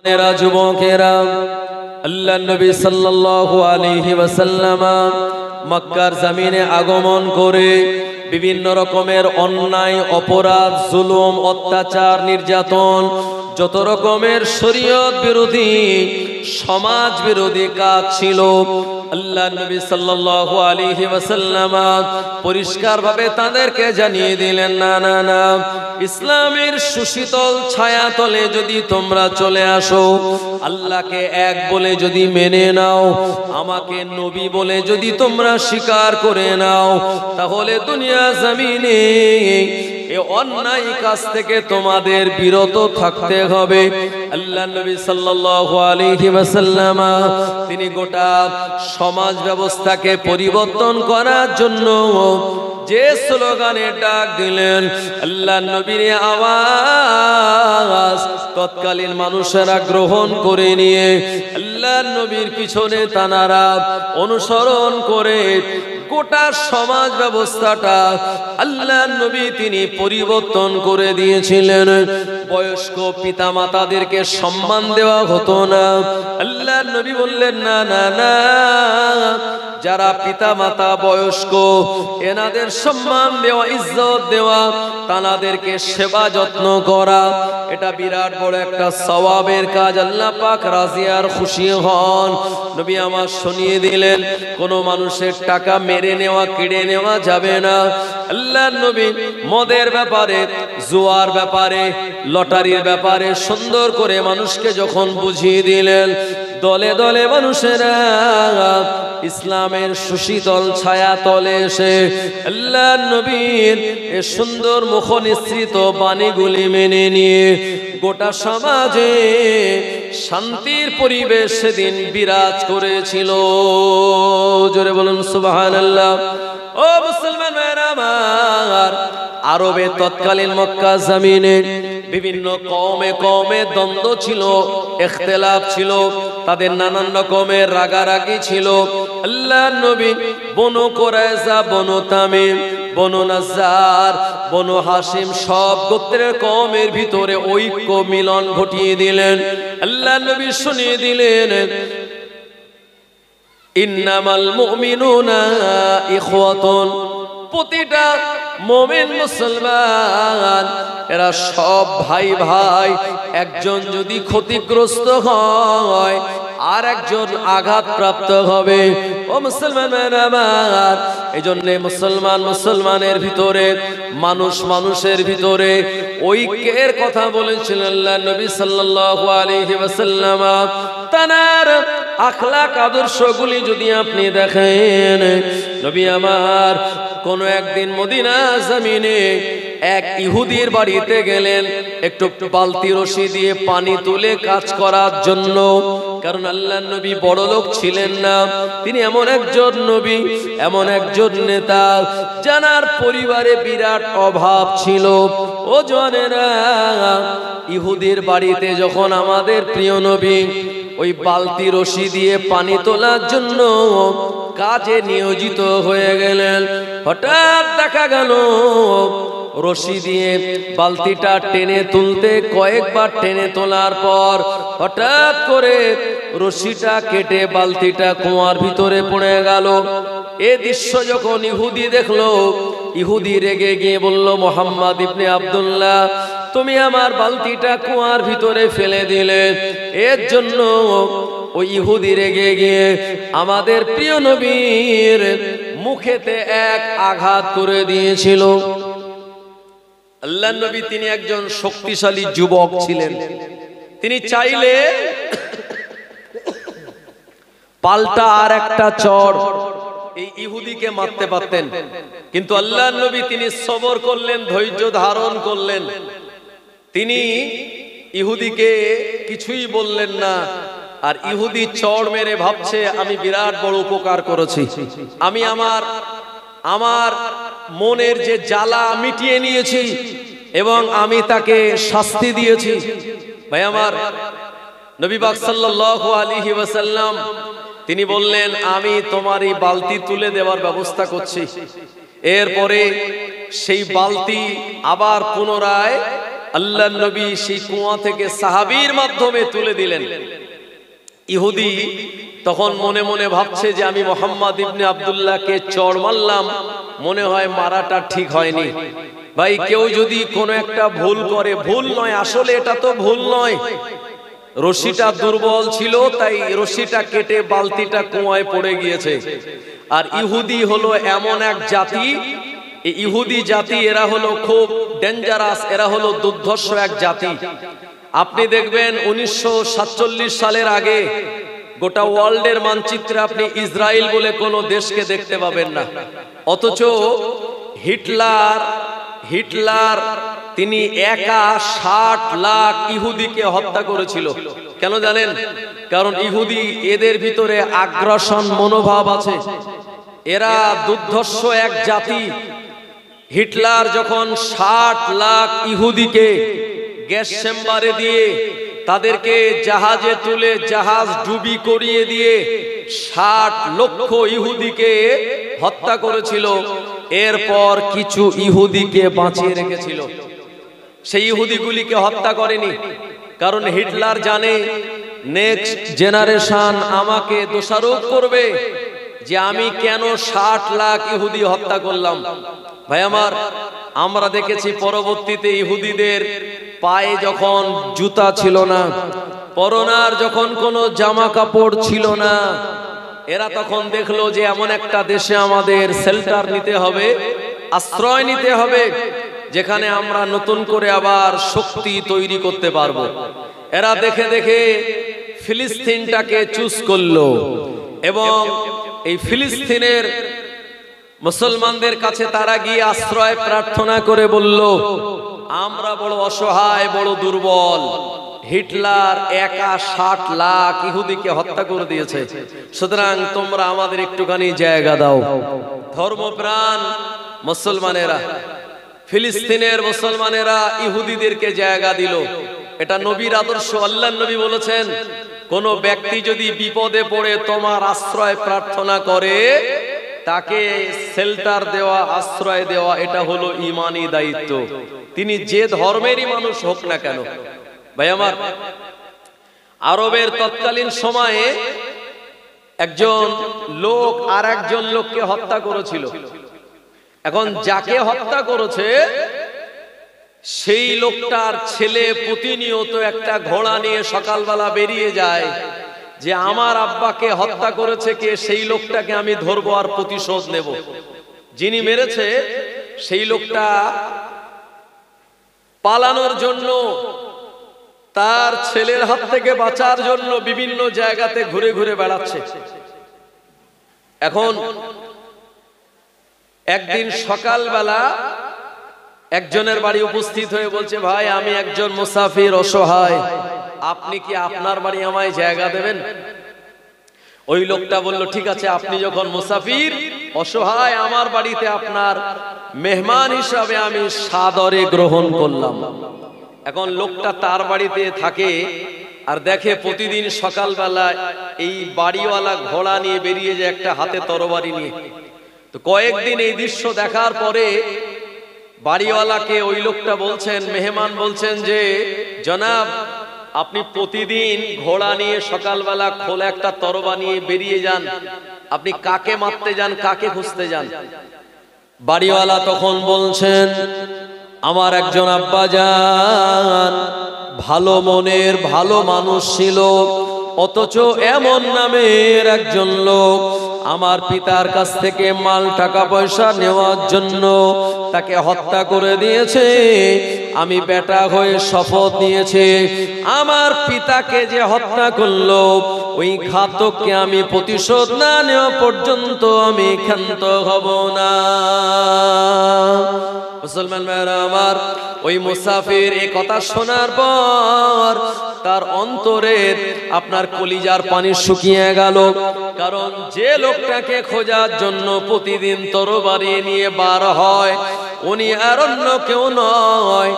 मेरा যুবকেরা আল্লাহ নবী সাল্লাল্লাহু আলাইহি ওয়াসাল্লাম মক্কার জমিনে আগমন করে বিভিন্ন রকমের অন্যায় অপরাধ জুলুম অত্যাচার নির্যাতন যত রকমের শরীয়ত বিরোধী সমাজ বিরোধী কাজ ছিল আল্লাহ নবী সাল্লাল্লাহু আলাইহি ওয়াসাল্লাম পরিষ্কারভাবে তাদেরকে জানিয়ে দিলেন, না না না, ইসলামের সুশীতল ছায়াতলে যদি তোমরা চলে আসো, আল্লাহকে এক বলে যদি মেনে নাও, আমাকে নবী বলে যদি তোমরা স্বীকার করে নাও, তাহলে দুনিয়া জমিনে এই অন্যায় কাজ থেকে তোমাদের বিরত থাকতে হবে। আল্লাহ নবী সাল্লাল্লাহু আলাইহি ওয়াসাল্লাম তিনি গোটা সমাজ ব্যবস্থাকে পরিবর্তন করার জন্য যে স্লোগানে ডাক দিলেন, আল্লাহ নবীর আওয়াজ তৎকালীন মানুষেরা গ্রহণ করে নিয়ে আল্লাহ নবীর পিছনে তানারা অনুসরণ করে গোটা সমাজ ব্যবস্থাটা আল্লাহ নবী তিনি পরিবর্তন করে দিয়েছিলেন। বয়স্ক পিতা মাতাদেরকে সম্মান দেওয়া হতো না। আল্লাহ নবী বললেন, না না না, যারা পিতা মাতা বয়স্ক এনাদের সম্মান দেওয়া, ইজ্জত দেওয়া, তানাদেরকে সেবা যত্ন করা, এটা বিরাট বড় একটা সওয়াবের কাজ। আল্লাহ পাক রাজি আর খুশি হন। নবী আমার শুনিয়ে দিলেন, কোন মানুষের টাকা মেরে নেওয়া, কেড়ে নেওয়া যাবে না। আল্লাহ নবী মদের ব্যাপারে, জুয়ার ব্যাপারে, লটারির ব্যাপারে সুন্দর করে মানুষকে যখন বুঝিয়ে দিলেন, দলে দলে মানুষেরা ইসলামের সুশীতল ছায়া তলে এসে আল্লাহ নবীর এ সুন্দর মুখ নিঃসৃত বাণীগুলি মেনে নিয়ে গোটা সমাজে শান্তির পরিবেশ সেদিন বিরাজ করেছিল। জোরে বলুন সুবহানাল্লাহ। ও মুসলমান ভাইরা আমার, আরবে তৎকালীন মক্কা জমিনে বিভিন্ন কওমে কওমে দ্বন্দ্ব ছিল, ইখতিলাফ ছিল, তাদের নানান রকমের রাগারাগি ছিল। আল্লাহ নবী বনু কুরাইজা, বনু তামিম, বনু নাজ্জার, বনু হাশিম সব গোত্রের কওমের ভিতরে ঐক্য মিলন ঘটিয়ে দিলেন। আল্লাহ নবী শুনিয়ে দিলেন, ইন্নামাল মুমিনুনা ইখওয়াতুন, প্রতিটা মুমিন মুসলমান এরা সব ভাই ভাই। একজন যদি ক্ষতিগ্রস্ত হয় আর একজন আঘাতপ্রাপ্ত হবে। ও মুসলমান আমার, এই জন্য মুসলমান মুসলমানের ভিতরে, মানুষ মানুষের ভিতরে ঐক্যের কথা বলেছিলেন আল্লাহ নবী সাল্লাল্লাহু আলাইহি ওয়াসাল্লাম। তার আখলাক আদর্শগুলি যদি আপনি দেখেন, নবী আমার কোন একদিন মদিনা জমিনে এক ইহুদির বাড়িতে গেলেন একটু বালতি রশি দিয়ে পানি তুলে কাজ করার জন্য। কারণ আল্লাহ নবী বড় লোক ছিলেন না, তিনি এমন একজন নবী, এমন একজন নেতা যার পরিবারে বিরাট অভাব ছিল। ও জনেরা, ইহুদির বাড়িতে যখন আমাদের প্রিয় নবী ওই বালতি রশি দিয়ে পানি তোলার জন্য কাজে নিয়োজিত হয়ে গেলেন, হঠাৎ দেখা গেল রশি দিয়ে বালতিটা টেনে তুলতে, কয়েকবার টেনে তোলার পর হঠাৎ করে রশিটা কেটে বালতিটা কুয়ার ভিতরে পড়ে গেল। এ দৃশ্য যখন ইহুদি দেখলো, ইহুদি রেগে গিয়ে বলল, মুহাম্মদ ইবনে আব্দুল্লাহ, তুমি আমার বালতিটা কুয়ার ভিতরে ফেলে দিলে। এর জন্য ওই ইহুদি রেগে গিয়ে আমাদের প্রিয় নবীর মুখেতে এক আঘাত করে দিয়েছিল। আল্লাহ নবী তিনি একজন শক্তিশালী যুবক ছিলেন, তিনি চাইলে পাল্টা আর একটা চড় এই ইহুদিকে মারতে পারতেন, কিন্তু আল্লাহ নবী তিনি সবর করলেন, ধৈর্য ধারণ করলেন। তিনি ইহুদিকে কিছুই বললেন না। আর ইহুদি চড় মেরে ভাবছে, আমি বিরাট বড় উপকার করেছি, আমি আমার মনের যে জ্বালা মিটিয়ে নিয়েছি এবং আমি তাকে শাস্তি দিয়েছি। ভাই আমার, নবী পাক সাল্লাল্লাহু আলাইহি ওয়াসাল্লাম তিনি বললেন, আমি তোমার এই বালতি তুলে দেওয়ার ব্যবস্থা করছি। এরপরে সেই বালতি আবার পুনরায় আল্লাহর নবী সেই কুয়া থেকে সাহাবীর মাধ্যমে তুলে দিলেন। ইহুদি তখন মনে মনে ভাবছে যে আমি মুহাম্মদ ইবনে আব্দুল্লাহকে চড় মারলাম, মনে হয় মারাটা ঠিক হয়নি। ভাই কেউ যদি কোনো একটা ভুল করে, ভুল নয় আসলে এটা তো ভুল নয়, রশিটা দুর্বল ছিল তাই রশিটা কেটে বালতিটা কুয়ায় পড়ে গিয়েছে। আর ইহুদি হলো এমন এক জাতি, এই ইহুদি জাতি এরা হলো খুব ডেঞ্জারাস, এরা হলো দুর্ধর্ষ এক জাতি। আপনি দেখবেন 1947 সালের আগে গোটা ওয়ার্ল্ডের মানচিত্রে আপনি ইসরায়েল বলে কোনো দেশকে দেখতে পাবেন না। অথচ হিটলার তিনি একা 60 লাখ ইহুদিকে হত্যা করেছিল। কেন জানেন? কারণ ইহুদি এদের ভিতরে আগ্রাসন মনোভাব আছে, এরা দুর্ধর্ষ এক জাতি। হিটলার যখন 60 লাখ ইহুদিকে গ্যাস চেম্বারে দিয়ে তাদেরকে জাহাজে তুলে জাহাজ ডুবি করিয়ে দিয়ে 60 লক্ষ ইহুদিকে হত্যা করেছিল, এরপর কিছু ইহুদিকে বাঁচিয়ে রেখেছিল। সেই ইহুদিগুলিকে হত্যা করেনি, কারণ হিটলার জানে নেক্সট জেনারেশন আমাকে দোষারোপ করবে যে আমি কেন 60 লাখ ইহুদি হত্যা করলাম। ভাই আমার, আমরা দেখেছি পরবর্তীতে ইহুদিদের পায়ে যখন জুতা ছিল না, পরনার যখন কোনো জামা কাপড় ছিল না, এরা তখন দেখলো যে এমন একটা দেশে আমাদের শেল্টার নিতে হবে, আশ্রয় নিতে হবে, যেখানে আমরা নতুন করে আবার শক্তি তৈরি করতে পারবো। এরা দেখে দেখে ফিলিস্তিনটাকে চুজ করলো এবং এই ফিলিস্তিনের মুসলমানদের কাছে তারা গিয়ে আশ্রয় প্রার্থনা করে বলল, আমরা বড় অসহায়, বড় দুর্বল, হিটলার একা 60 লাখ ইহুদিকে হত্যা করে দিয়েছে, সুতরাং তোমরা আমাদের একটুখানি জায়গা দাও। ধর্মপ্রাণ মুসলমানেরা, ফিলিস্তিনের মুসলমানেরা ইহুদিদেরকে জায়গা দিল। এটা নবীর আদর্শ। আল্লাহর নবী বলেছেন, কোন ব্যক্তি যদি বিপদে পড়ে তোমার আশ্রয় প্রার্থনা করে, তাকে শেল্টার দেওয়া, আশ্রয় দেওয়া, এটা হলো ঈমানি দায়িত্ব, তিনি যে ধর্মেরই মানুষ হোক না কেন। ভাই আমার, আরবের তৎকালীন সময়ে একজন লোক আর একজন লোককে হত্যা করেছিল। এখন যাকে হত্যা করেছে সেই লোকটার ছেলে প্রতিনিয়ত একটা ঘোড়া নিয়ে সকালবেলা বেরিয়ে যায় যে আমার আব্বাকে হত্যা করেছে কে, সেই লোকটাকে আমি ধরবো আর প্রতিশোধ নেব। যিনি মেরেছে সেই লোকটা পালানোর জন্য, তার ছেলের হাত থেকে বাঁচার জন্য বিভিন্ন জায়গাতে ঘুরে ঘুরে বেড়াচ্ছে। এখন একদিন সকালবেলা একজনের বাড়ি উপস্থিত হয়ে বলছে, ভাই আমি একজন মুসাফির, অসহায়, আপনি কি আপনার বাড়ি আমায় জায়গা দেবেন? ওই লোকটা বলল, ঠিক আছে, আপনি যখন মুসাফির, অসহায়, আমার বাড়িতে আপনার মেহমান হিসাবে আমি সাদরে গ্রহণ করলাম। এখন লোকটা তার বাড়িতে থাকে আর দেখে প্রতিদিন সকালবেলা এই বাড়িওয়ালা ঘোড়া নিয়ে বেরিয়ে যায় একটা হাতে তরবারি নিয়ে। তো কয়েকদিন এই দৃশ্য দেখার পরে বাড়িওয়ালাকে ওই লোকটা বলছেন, মেহমান বলছেন যে জনাব, আপনি প্রতিদিন ঘোড়া নিয়ে সকালবেলা খোলা একটা তরবা নিয়ে বেরিয়ে যান, আপনি কাকে মারতে যান, কাকে খুঁজতে যান? বাড়িওয়ালা তখন বলছেন, আমার একজন আব্বাজান ভালো মনের, ভালো মানুষ ছিল, অথচ এমন নামের একজন লোক আমার পিতার কাছ থেকে মাল টাকা পয়সা নেওয়ার জন্য তাকে হত্যা করে দিয়েছে। আমি বেটা হয়ে শপথ নিয়েছে, আমার পিতাকে যে হত্যা করলো ওই ঘাতককে আমি প্রতিশোধ না নেওয়া পর্যন্ত আমি ক্ষান্ত হব না। মুসলমান ভাইরা আমার, ওই মুসাফির এই কথা শোনার পর তার অন্তরের আপনার কলিজার পানি শুকিয়ে গেল। কারণ যে লোকটাকে খোঁজার জন্য প্রতিদিন তরবারি নিয়ে বার হয়, উনি আর অন্য কেউ নয়,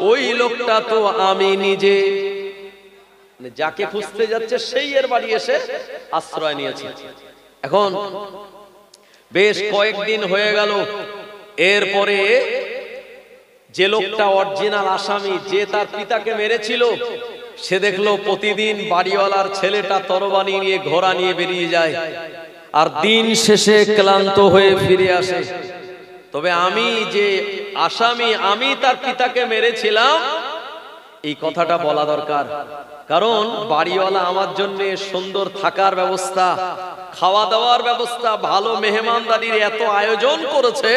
ওই লোকটা তো আমি নিজে। যাকে খুঁজতে যাচ্ছে সেই এর বাড়ি এসে আশ্রয় নিয়েছে। এখন বেশ কয়েকদিন হয়ে গেল, এরপরে যে লোকটা অরিজিনাল আসামি, যে তার পিতাকে মেরেছিল, সে দেখলো প্রতিদিন বাড়িওয়ালার ছেলেটা তরবারি নিয়ে ঘোড়া নিয়ে বেরিয়ে যায়, আর দিন শেষে ক্লান্ত হয়ে ফিরে আসে। তবে আমি যে আসামি, আমি তার পিতাকে মেরেছিলাম, এই কথাটা বলা দরকার। কারণ বাড়িওয়ালা আমার জন্য সুন্দর থাকার ব্যবস্থা, খাওয়া দাওয়ার ব্যবস্থা, ভালো মেহমানদারির এত আয়োজন করেছে,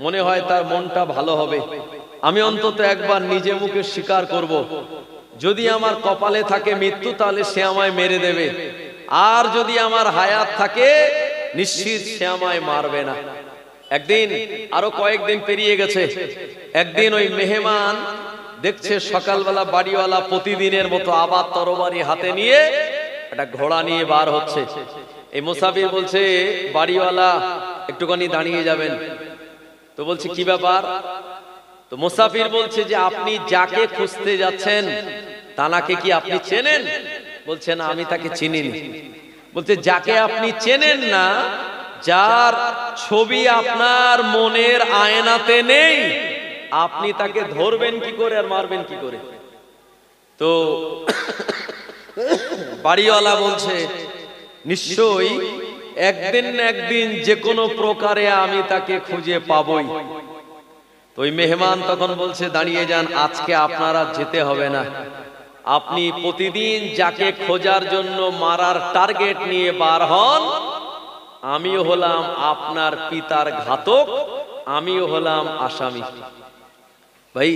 মনে হয় তার মনটা ভালো হবে। আমি অন্তত একবার নিজে মুখে স্বীকার করব, যদি আমার কপালে থাকে মৃত্যু, তাহলে সে আমায় মেরে দেবে, আর যদি আমার হায়াত থাকে নিশ্চিত সে আমায় মারবে না। একদিন, আরো কয়েকদিন পেরিয়ে গেছে, একদিন ওই মেহমান দেখছে সকালবেলা বাড়িওয়ালা প্রতিদিনের মতো আবার তরবারি হাতে নিয়ে একটা ঘোড়া নিয়ে বার হচ্ছে। এই মুসাফির বলছে, বাড়িওয়ালা একটুখানি দাঁড়িয়ে যাবেন। তো বলছে কি ব্যাপার? তো মুসাফির বলছে যে আপনি যাকে খুঁজতে যাচ্ছেন তানাকে কি আপনি চেনেন? বলছে না, আমি তাকে চিনিনি। বলছে যাকে আপনি চেনেন না, যার ছবি আপনার মনের আয়নাতে নেই, আপনি তাকে ধরবেন কি করে আর মারবেন কি করে? তো বাড়িওয়ালা বলছে নিশ্চয়ই একদিন না একদিন যে কোনো প্রকারে আমি তাকে খুঁজে পাবই। তো ওই মেহমান তখন বলছে দাঁড়িয়ে যান, আজকে আপনারা যেতে হবে না, আপনি প্রতিদিন যাকে খোঁজার জন্য মারার টার্গেট নিয়ে বার হন, আমিও হলাম আপনার পিতার ঘাতক, আমিও হলাম আসামি। ভাই,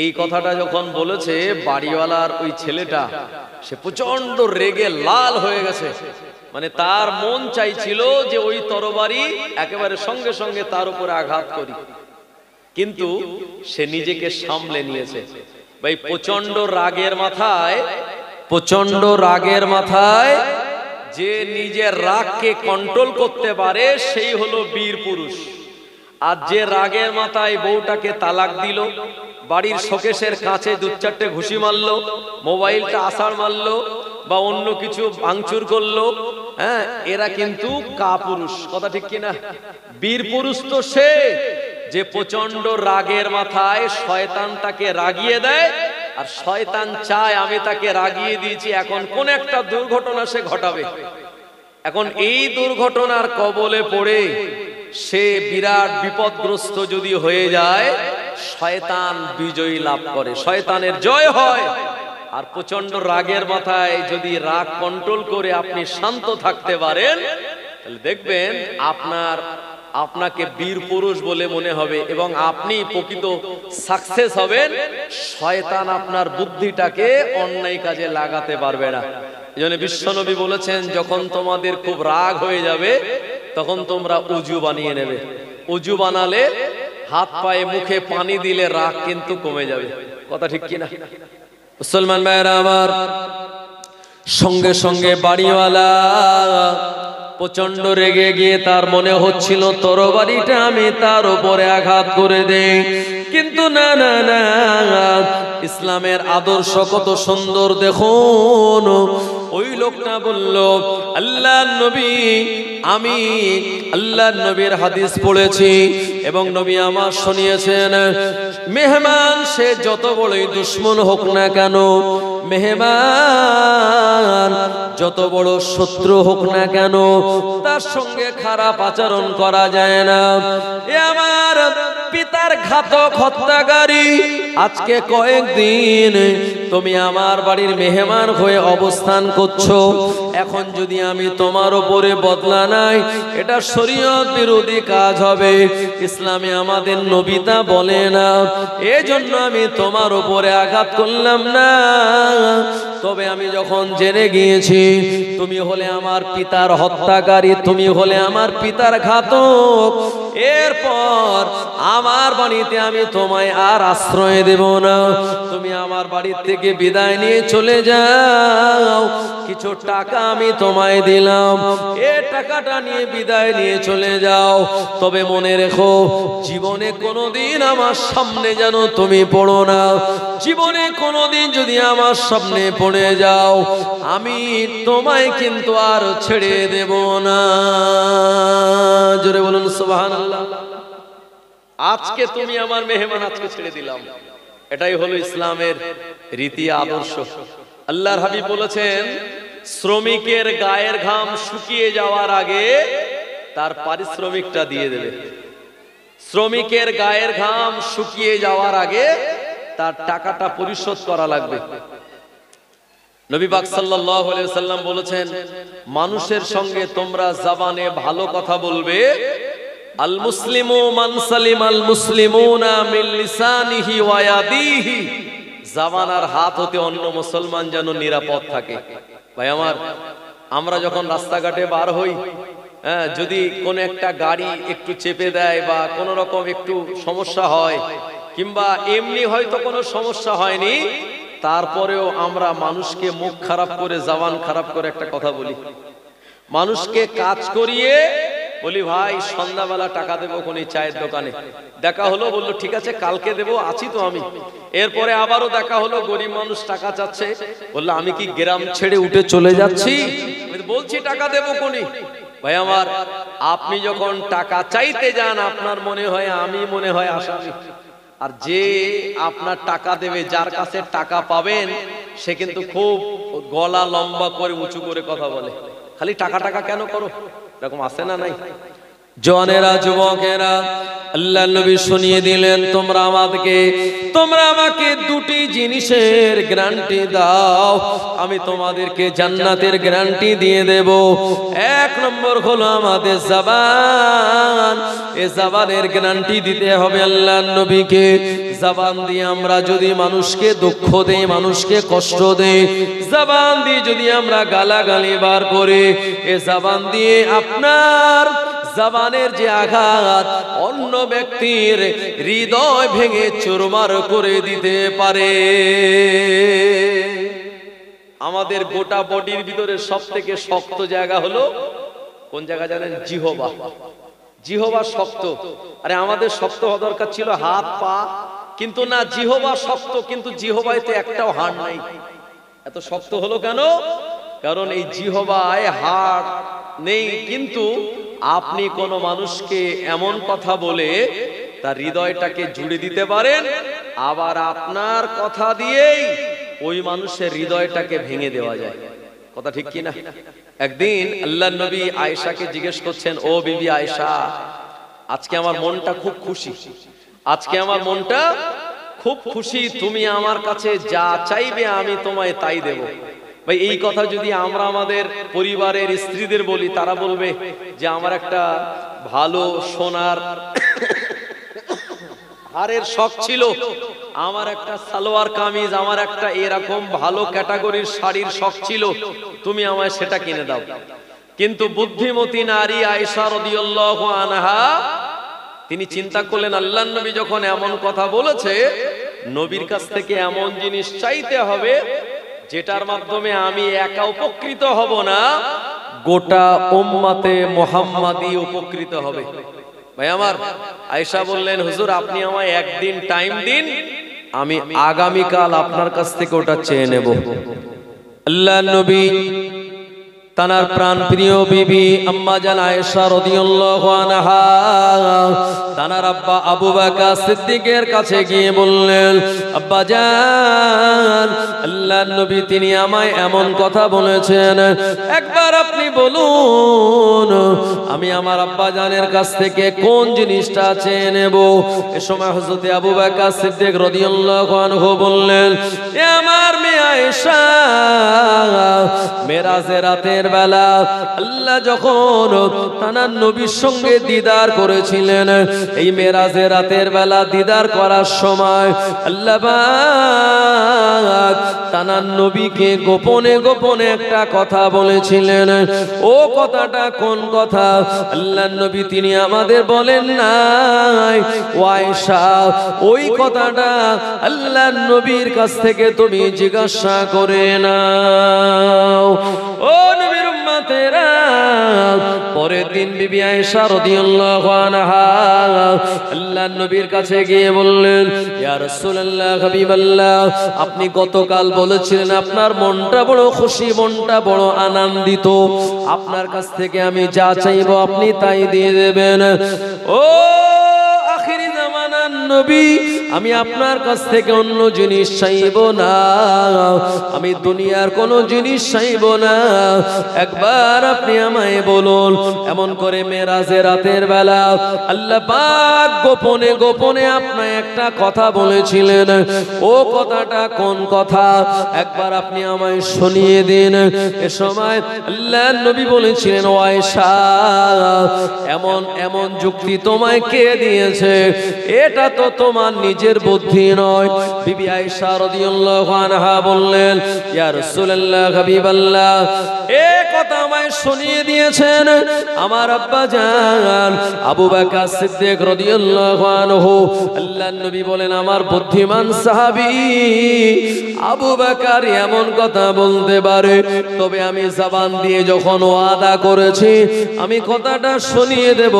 এই কথাটা যখন বলেছে বাড়িওয়ালার ওই ছেলেটা, সে প্রচন্ড রেগে লাল হয়ে গেছে। মানে তার মন চাইছিল যে ওই তরবারি একেবারে সঙ্গে সঙ্গে তার উপরে আঘাত করি, কিন্তু সে নিজেকে সামলে নিয়েছে। ভাই, প্রচন্ড রাগের মাথায় যে নিজের রাগকে কন্ট্রোল করতে পারে সেই হলো বীর পুরুষ। আর যে রাগের মাথায় বউটাকে তালাক দিল, বাড়ির শোকেশের কাছে দু চারটে ঘুষি মারলো, মোবাইলটা আছাড় মারলো, বা অন্য কিছু ভাঙচুর করলো, হ্যাঁ, এরা কিন্তু কাপুরুষ। কথা ঠিক কিনা? বীর পুরুষ তো সে যে প্রচন্ড রাগের মাথায় শয়তান তাকে রাগিয়ে দেয়, আর শয়তান চায় আমি তাকে রাগিয়ে দিয়েছি, এখন কোন একটা দুর্ঘটনা সে ঘটাবে। এখন এই দুর্ঘটনার কবলে পড়ে সে বিরাট বিপদগ্রস্ত যদি হয়ে যায়, শয়তান বিজয়ী লাভ করে, শয়তানের জয় হয়। আর প্রচন্ড রাগের মাথায় যদি রাগ কন্ট্রোল করে আপনি শান্ত থাকতে পারেন, তাহলে দেখবেন আপনাকে বীর পুরুষ বলে মনে হবে এবং আপনি প্রকৃত সাকসেস হবেন। শয়তান আপনার বুদ্ধিটাকে অন্যায় কাজে লাগাতে পারবে না। এজন্য বিশ্বনবী বলেছেন, যখন তোমাদের খুব রাগ হয়ে যাবে তখন তোমরা উজু বানিয়ে নেবে। উজু বানালে হাত পায়ে মুখে পানি দিলে রাগ কিন্তু কমে যাবে। কথা ঠিক কিনা? মুসলমান ভাইরা আমার, সঙ্গে সঙ্গে বাড়িওয়ালা প্রচন্ড রেগে গিয়ে তার মনে হচ্ছিল তরবারিটা আমি তার উপরে আঘাত করে দেই, কিন্তু না না না, ইসলামের আদর্শ কত সুন্দর দেখুন। ওই লোকটা বলল, আল্লাহর নবী, আমি আল্লাহর নবীর হাদিস পড়েছি এবং নবী আমার শুনিয়েছেন, মেহমান সে যত বড়ই দুশমন হোক না কেন, মেহমান যত বড় শত্রু হোক না কেন, তার সঙ্গে খারাপ আচরণ করা যায় না। এ আমার পিতার ঘাতক হত্যাকারী, আজকে কয়েকদিন তুমি আমার বাড়ির মেহমান হয়ে অবস্থান করছো, এখন যদি আমি তোমার উপরে বদলা নাই, এটা শরীয়ত বিরোধী কাজ হবে, ইসলামে আমাদের নবী তা বলে না, এজন্য আমি তোমার উপরে আঘাত করলাম না। তবে আমি যখন জেনে গিয়েছি তুমি হলে আমার পিতার হত্যাকারী, তুমি হলে আমার পিতার ঘাতক, এরপর আমার বাড়িতে আমি তোমায় আর আশ্রয় দেব না, তুমি আমার বাড়ির থেকে বিদায় নিয়ে চলে যাও, কিছু টাকা আমি তোমায় দিলাম, এ টাকাটা নিয়ে বিদায় নিয়ে চলে যাও। তবে মনে রেখো, জীবনে কোনোদিন আমার সামনে যেন তুমি পড়ো না, জীবনে কোনোদিন যদি আমার সামনে পড়ে যাও, আমি তোমায় কিন্তু আর ছেড়ে দেব না। জোরে বলুন সুবহানাল্লাহ। আজকে তুমি আমার মেহমান, আজকে ছেড়ে দিলাম। এটাই হলো ইসলামের রীতি আদর্শ। আল্লাহর হাবিব বলেছেন, শ্রমিকের গায়ের ঘাম শুকিয়ে যাওয়ার আগে তার পারিশ্রমিকটা দিয়ে দেবে। শ্রমিকের গায়ের ঘাম শুকিয়ে যাওয়ার আগে তার টাকাটা পরিশোধ করা লাগবে। নবী পাক সাল্লাল্লাহু আলাইহি ওয়াসাল্লাম বলেছেন, মানুষের সঙ্গে তোমরা জবানে ভালো কথা বলবে। আল মুসলিমু মান সালিমাল মুসলিমুনা মিন লিসানিহি ওয়া ইয়াদিহি, জবান আর হাত হতে অন্য মুসলমান যেন নিরাপদ থাকে। ভাই আমার, আমরা যখন রাস্তাঘাটে বার হই, যদি কোন একটা গাড়ি একটু চেপে দেয় বা কোন রকম একটু সমস্যা হয়, কিংবা এমনি হয়তো কোনো সমস্যা হয়নি, তারপরেও আমরা মানুষকে মুখ খারাপ করে, জবান খারাপ করে একটা কথা বলি। মানুষকে কাজ করিয়ে বলি, ভাই সন্ধ্যাবেলা টাকা দেবো কোন চায়ের দোকানে। দেখা হলো, বললো ঠিক আছে কালকে দেবো, আছি তো আমি। এরপরে আবারও দেখা হলো, গরিব মানুষ টাকা চাচ্ছে, বললো আমি কি গ্রাম ছেড়ে উঠে চলে যাচ্ছি? বলছি টাকা দেবো কোনি। ভাই আমার, আপনি যখন টাকা চাইতে যান আপনার মনে হয় আমি মনে হয় আসামি, আর যে আপনার টাকা দেবে, যার কাছে টাকা পাবেন, সে কিন্তু খুব গলা লম্বা করে উঁচু করে কথা বলে, খালি টাকা টাকা কেন করো, এরকম আছে না নাই? জওয়ানেরা, যুবকেরা, আল্লাহর নবী শুনিয়ে দিলেন, তোমরা আমাকে দুটি জিনিসের গ্যারান্টি দাও, আমি তোমাদেরকে জান্নাতের গ্যারান্টি দিয়ে দেব। এক নম্বর হলো আমাদের জবান। এই জবানের গ্যারান্টি দিতে হবে আল্লাহর নবীকে। জবান দিয়ে আমরা যদি মানুষকে দুঃখ দেই, মানুষকে কষ্ট দেই, জবান দিয়ে যদি আমরা গালাগালি বার করে, এই জবান দিয়ে আপনার জবানের যে আঘাত অন্য ব্যক্তির হৃদয় ভেঙে চুরমার করে দিতে পারে। আমাদের গোটা বডির ভিতরে সবথেকে শক্ত জায়গা হলো কোন জায়গা জানেন? জিহবা। জিহবা শক্ত। আরে আমাদের শক্ত হওয়া দরকার ছিল হাত পা, কিন্তু না, জিহবা শক্ত, কিন্তু জিহবাইতে একটাও হাড় নাই। এত শক্ত হলো কেন? কারণ এই জিহবায় হাড় নেই, কিন্তু আপনি কোন মানুষকে এমন কথা বলে তার হৃদয়টাকে জুড়ে দিতে পারেন, আবার আপনার কথা দিয়েই ওই মানুষের হৃদয়টাকে ভেঙে দেওয়া যায়। কথা ঠিক কি না? একদিন আল্লাহর নবী আয়েশাকে জিজ্ঞেস করছেন, ও বিবি আয়েশা, আজকে আমার মনটা খুব খুশি, আজকে আমার মনটা খুব খুশি, তুমি আমার কাছে যা চাইবে আমি তোমায় তাই দেব। ভাই, এই কথা যদি আমরা আমাদের পরিবারের স্ত্রীদের বলি, তারা বলবে যে আমার একটা ভালো সোনার হারের শখ ছিল, আমার একটা সালোয়ার কামিজ, আমার একটা এরকম ভালো ক্যাটাগরির শাড়ির শখ ছিল, তুমি আমায় সেটা কিনে দাও। কিন্তু বুদ্ধিমতী নারী আয়েশা রাদিয়াল্লাহু আনহা তিনি চিন্তা করলেন, আল্লাহর নবী যখন এমন কথা বলেছে, নবীর কাছ থেকে এমন জিনিস চাইতে হবে যেটার মাধ্যমে আমি একা উপকৃত হব না, গোটা উম্মতে মুহাম্মাদি উপকৃত হবে। ভাই আমার, আয়েশা বললেন, হুজুর আপনি আমায় একদিন টাইম দিন, আমি আগামীকাল আপনার কাছ থেকে ওটা চেয়ে নেব। আল্লাহর নবী তানার প্রাণ প্রিয় বিবি আম্মা জান আয়েশা রাদিয়াল্লাহু আনহা তানার আব্বা আবু বকর সিদ্দিকের কাছে গিয়ে বললেন, আব্বা জান, আল্লাহর নবী তিনি আমায় এমন কথা বলেছেন, একবার আপনি বলুন আমি আমার আব্বা জানের কাছ থেকে কোন জিনিসটা চেয়ে নেব। এ সময় হযরত আবু বকর সিদ্দিক রাদিয়াল্লাহু আনহু বললেন, এ আমার মেয়ে আয়েশা, মেরাজের রাতের বেলা আল্লাহ যখন তানার নবীর সঙ্গে দিদার করেছিলেন, এই মেরাজের রাতের বেলা দিদার করার সময় আল্লাহ পাক তানার নবীকে গোপনে গোপনে একটা কথা বলেছিলেন। ও কথাটা কোন কথা? আল্লাহর নবী তিনি আমাদের বলেন নাই, ও আয়েশা, ওই কথাটা আল্লাহর নবীর কাছ থেকে তুমি জিজ্ঞাসা করে নাও। ও নবীর উম্মতেরা, পরের দিন বিবি আয়েশা রাদিয়াল্লাহু আনহা আল্লাহর নবীর কাছে গিয়ে বললেন, ইয়া রাসূলুল্লাহ, হাবিবাল্লাহ, আপনি গতকাল বলেছিলেন আপনার মনটা বড় খুশি, মনটা বড় আনন্দিত, আপনার কাছ থেকে আমি যা চাইবো আপনি তাই দিয়ে দেবেন। ও আখিরি নবী আমি আপনার কাছ থেকে অন্য জিনিস চাইব না, আমি দুনিয়ার কোনো জিনিস চাইব না, একবার আপনি আমায় বলুন। এমন করে মেরাজের রাতের বেলা আল্লাহ পাক গোপনে গোপনে আপনার একটা কথা বলেছিলেন। ও কথাটা কোন কথা একবার আপনি আমায় শুনিয়ে দিন। এ সময় আল্লাহ নবী বলেছিলেন, ও আয়েশা, এমন এমন যুক্তি তোমায় কে দিয়েছে? এটা তো তোমার নিজের বুদ্ধি নয়। বিবি আয়েশা রাদিয়াল্লাহু আনহা বললেন, ইয়া রাসূলুল্লাহ, হাবিবাল্লাহ, এ কথা আমায় শুনিয়ে দিয়েছেন আমার আব্বা জান আবু বকর সিদ্দিক রাদিয়াল্লাহু আনহু। আল্লাহর নবী বলেন, আমার বুদ্ধিমান সাহাবী আবু বকর এমন কথা বলতে পারে, তবে আমি জবান দিয়ে যখন ওয়াদা করেছি আমি কথাটা শুনিয়ে দেব,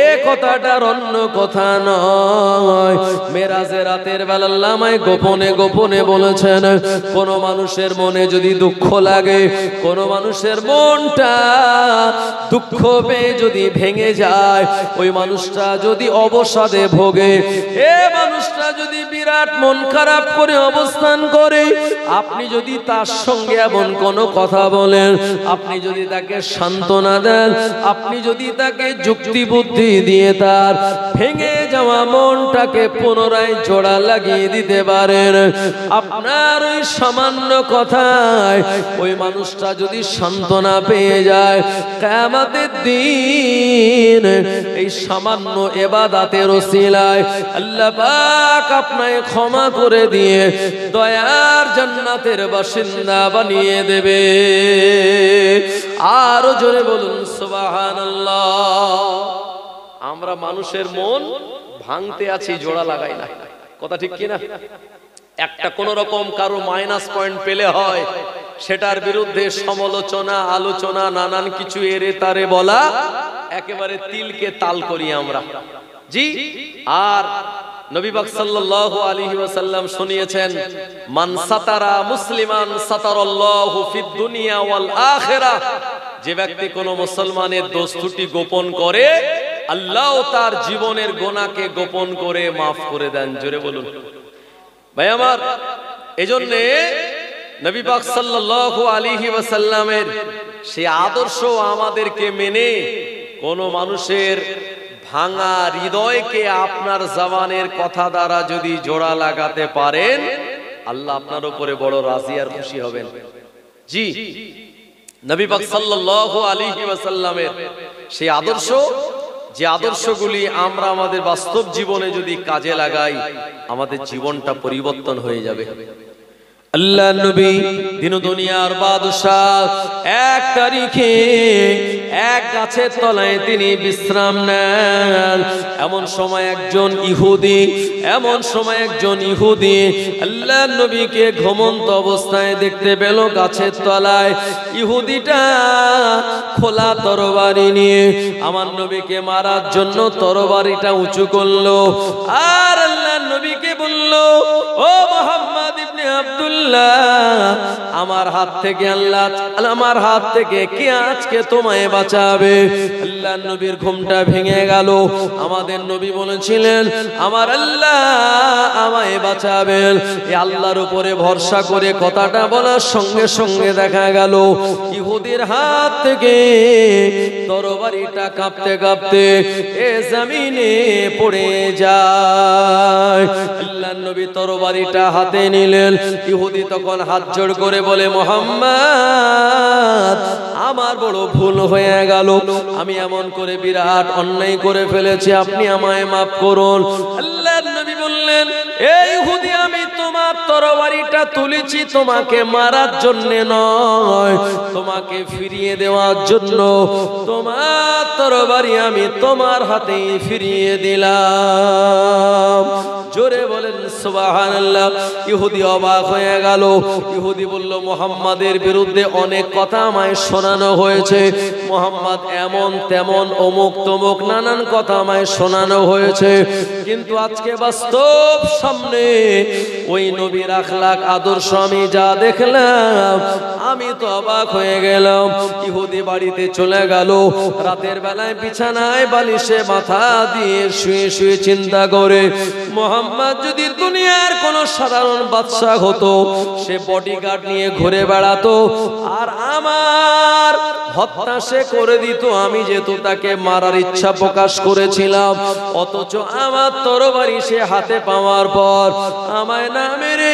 এ কথাটার অন্য কথা নয়। মেরাজের রাতের বেলা আল্লাহ আমায় গোপনে গোপনে বলেছেন, কোন মানুষের মনে যদি দুঃখ লাগে, কোন মানুষের মনটা দুঃখ পেয়ে যদি ভেঙে যায়, ওই মানুষটা যদি অবসাদে ভোগে, এ মানুষটা যদি বিরাট মন খারাপ করে অবস্থান করে, আপনি যদি তার সঙ্গে এমন কোনো কথা বলেন, আপনি যদি তাকে সান্ত্বনা দেন, আপনি যদি তাকে যুক্তি বুদ্ধি দিয়ে তার ভেঙে যাওয়া মনটাকে পুনরায় জোড়া লাগিয়ে দিতে পারেন, আপনার ওই সামান্য কথায় ওই মানুষটা যদি সান্ত্বনা পেয়ে যায়, কিয়ামতের দিন এই সামান্য ইবাদতের ওসিলায় আল্লাহ পাক আপনাকে ক্ষমা করে দিয়ে দয়ার জান্নাতের বাসিন্দা বানিয়ে দেবে। আরো জোরে বলুন সুবহানাল্লাহ। আমরা মানুষের মন ভাঙতে আছি, জোড়া লাগাই না। কথা ঠিক কিনা? একটা কোন রকম কারো মাইনাস পয়েন্ট পেলে হয়, সেটার বিরুদ্ধে সমালোচনা, আলোচনা, নানান কিছু এরে তারে বলা, একেবারে তিলকে তাল করি আমরা। জি, আর নবী পাক সাল্লাল্লাহু আলাইহি ওয়াসাল্লাম শুনিয়েছেন, মান সাতারা মুসলিমান সাতারাল্লাহু ফিদ দুনিয়া ওয়াল আখিরাহ। যে ব্যক্তি কোন মুসলমানের দোষ ত্রুটি গোপন করে, আল্লাহ তার জীবনের গুনাহকে গোপন করে maaf করে দেন। জোরে বলুন ভাই আমার। এজন্য নবী পাক সাল্লাল্লাহু আলাইহি ওয়াসাল্লামের সেই আদর্শ আমাদেরকে মেনে কোন মানুষের ভাঙা হৃদয়কে আপনার জবানের কথা দ্বারা যদি জোড়া লাগাতে পারেন, আল্লাহ আপনার উপরে বড় রাজি আর খুশি হবেন। জি, নবী পাক সাল্লাল্লাহু আলাইহি ওয়াসাল্লামের সেই আদর্শ, যে আদর্শগুলি আমরা আমাদের বাস্তব জীবনে যদি কাজে লাগাই, আমাদের জীবনটা পরিবর্তন হয়ে যাবে। আল্লাহ নবী দিন দুনিয়ার বাদশাহ, এক তারিখে এক গাছের তলায় তিনি বিশ্রাম নেন। এমন সময় একজন ইহুদি আল্লাহ নবীকে ঘুমন্ত অবস্থায় দেখতে পেল গাছের তলায়। ইহুদিটা খোলা তরবারি নিয়ে আমার নবীকে মারার জন্য তরবারিটা উঁচু করলো, আর আল্লাহ নবীকে বলল, ও মুহাম্মদ ইবনে আব্দুল্লাহ, আমার হাত থেকে কে আজকে তোমায় বাঁচাবে? আল্লাহ নবীর ঘুমটা ভেঙে গেল। আমাদের নবী বলেছিলেন, আমার আল্লাহ আমায় বাঁচাবেন। এই আল্লাহর উপরে ভরসা করে কথাটা বলার সঙ্গে সঙ্গে দেখা গেল ইহুদির হাত থেকে তরবারিটা কাঁপতে কাঁপতে এ জমিনে পড়ে যায়। আল্লাহ নবী তরবারিটা হাতে নিলেন। ইহুদি তখন হাত জোড় করে বলে, মুহাম্মদ, আমার বড় ভুল হয়ে গেল, আমি এমন করে বিরাট অন্যায় করে ফেলেছি, আপনি আমায় মাফ করুন। আল্লাহর নবী বললেন, এই ইহুদি, আমি তোমার তরবারিটা তুলেছি তোমাকে মারার জন্য নয়, তোমাকে ফিরিয়ে দেওয়ার জন্য। তোমার তরবারি আমি তোমার হাতেই ফিরিয়ে দিলাম। জোরে বলেন সুবহানাল্লাহ। ইহুদি অবাক হয়ে গেল। ইহুদি বলল, মুহাম্মাদের বিরুদ্ধে অনেক কথা আমায় শোনানো হয়েছে, মুহাম্মদ এমন তেমন অমুক তমুক নানান কথা আমায় শোনানো হয়েছে, কিন্তু আজকে আজকে বাস্তব সামনে ওই নবীর আখলাক আদর্শ আমি যা দেখলাম আমি তো অবাক হয়ে গেলাম। ইহুদি বাড়িতে চলে গেল, রাতের বেলায় বিছানায় বালিশে মাথা দিয়ে শুয়ে শুয়ে চিন্তা করে, মুহাম্মদ যদি দুনিয়ার কোন সাধারণ বাদশা হতো, সে বডিগার্ড নিয়ে ঘুরে বেড়াতো আর আমার হত্যা সে করে দিত, আমি যেহেতু তাকে মারার ইচ্ছা প্রকাশ করেছিলাম, অথচ আমার তরবারি সে হাতে পাওয়ার পর আমায় না মেরে